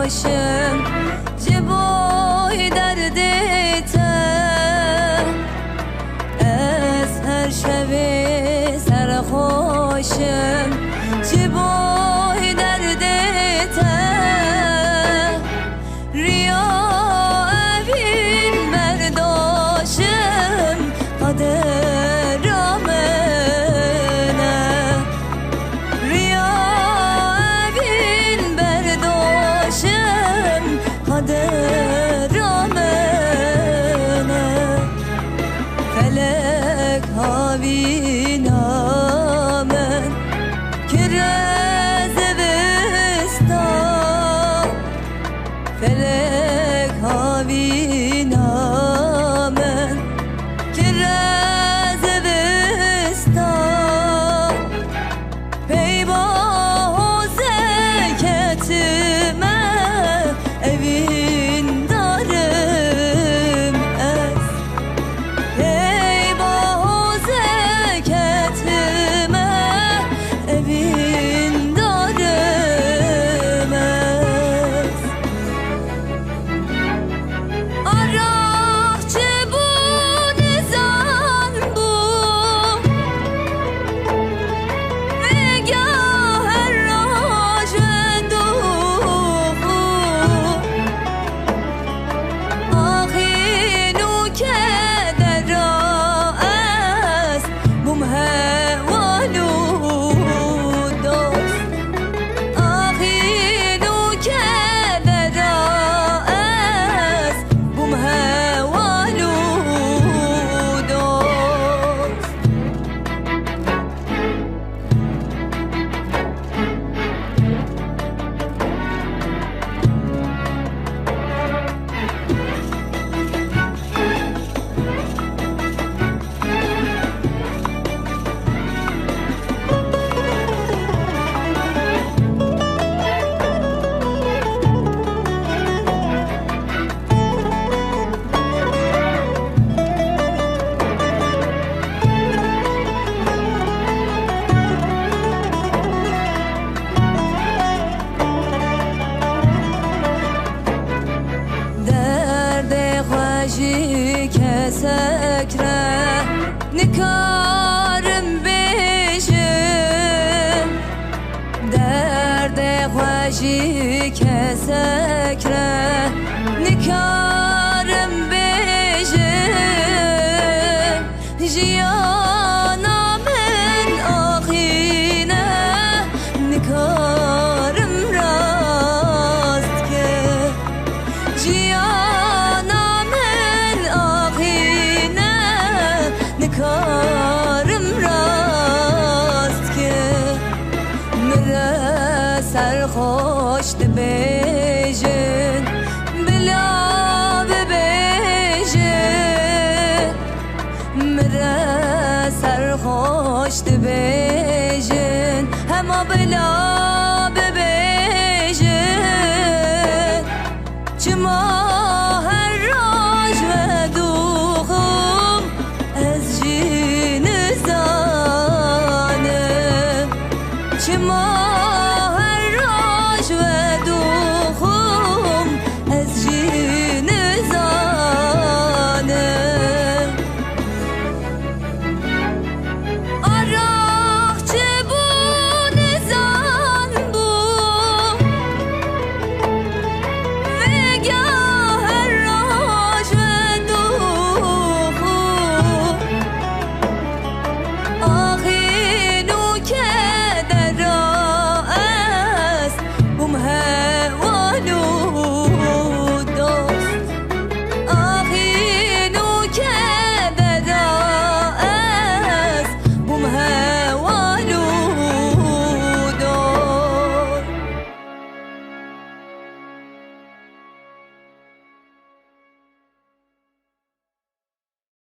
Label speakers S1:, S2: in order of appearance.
S1: خوشم جبوی دردی ته از هر شبی سر خوشم جبوی دردی ته ریا بین برداشم قدر منه ریا بین برداشم قدر منه فلک هاوی نامن که رز بستا فلک هاوی نامن که رز بستا پی با زکتمه اوین دارم از پی با زکتمه اوین دارم از آراه چه بود زن بود نگاه راج دو آخینو که در است بومه والو دوست آخینو که در است بومه والو دوست درد خوشی که سکره نکارم بیشم درد خوشی که سکره نکارم